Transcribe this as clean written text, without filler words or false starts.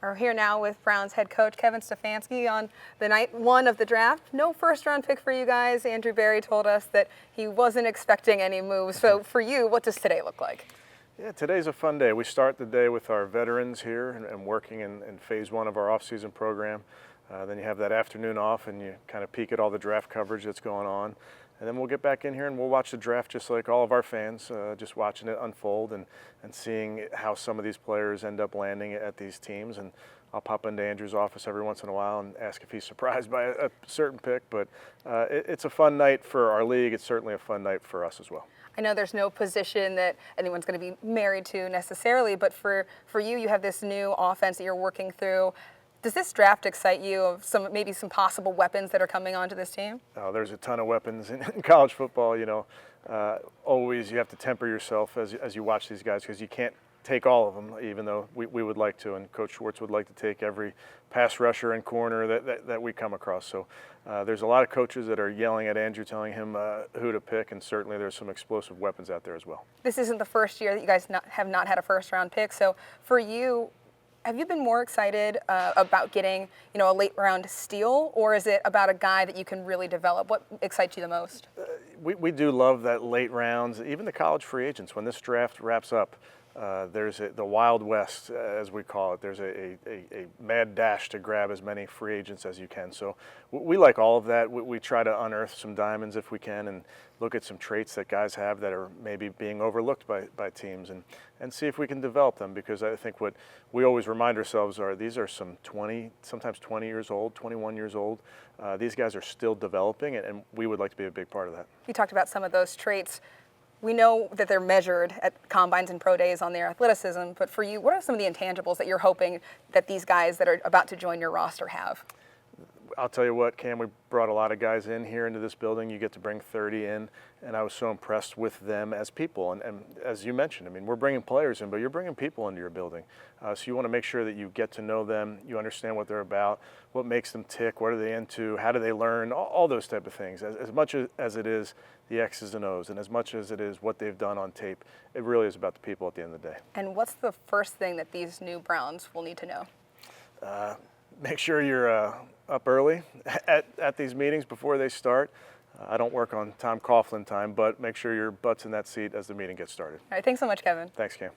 are here now with Browns head coach Kevin Stefanski on the night one of the draft. No first-round pick for you guys. Andrew Berry told us that he wasn't expecting any moves. So for you, what does today look like? Yeah, today's a fun day. We start the day with our veterans here and working in phase one of our off-season program. Then you have that afternoon off and you kind of peek at all the draft coverage that's going on. And then we'll get back in here and we'll watch the draft just like all of our fans, just watching it unfold and seeing how some of these players end up landing at these teams. And I'll pop into Andrew's office every once in a while and ask if he's surprised by a certain pick. But it's a fun night for our league. It's certainly a fun night for us as well. I know there's no position that anyone's going to be married to necessarily, but for you, you have this new offense that you're working through. Does this draft excite you of maybe some possible weapons that are coming onto this team? Oh, there's a ton of weapons in college football. You know, always you have to temper yourself as you watch these guys because you can't take all of them, even though we would like to, and Coach Schwartz would like to take every pass rusher and corner that we come across. So there's a lot of coaches that are yelling at Andrew, telling him who to pick, and certainly there's some explosive weapons out there as well. This isn't the first year that you guys have not had a first-round pick. So for you, have you been more excited about getting, a late-round steal, or is it about a guy that you can really develop? What excites you the most? We do love that late rounds, even the college free agents. When this draft wraps up, there's the Wild West, as we call it. There's a mad dash to grab as many free agents as you can. So we like all of that. We try to unearth some diamonds if we can and look at some traits that guys have that are maybe being overlooked by teams and see if we can develop them, because I think what we always remind ourselves are these are some 20, sometimes 20 years old, 21 years old. These guys are still developing, and we would like to be a big part of that. You talked about some of those traits. We know that they're measured at combines and pro days on their athleticism, but for you, what are some of the intangibles that you're hoping that these guys that are about to join your roster have? I'll tell you what, Cam, we brought a lot of guys in here into this building. You get to bring 30 in, and I was so impressed with them as people. And as you mentioned, I mean, we're bringing players in, but you're bringing people into your building. So you want to make sure that you get to know them, you understand what they're about, what makes them tick, what are they into, how do they learn, all those type of things. As much as it is the X's and O's, and as much as it is what they've done on tape, it really is about the people at the end of the day. And what's the first thing that these new Browns will need to know? Make sure you're up early at these meetings before they start. I don't work on Tom Coughlin time, but make sure your butt's in that seat as the meeting gets started. All right, thanks so much, Kevin. Thanks, Cam.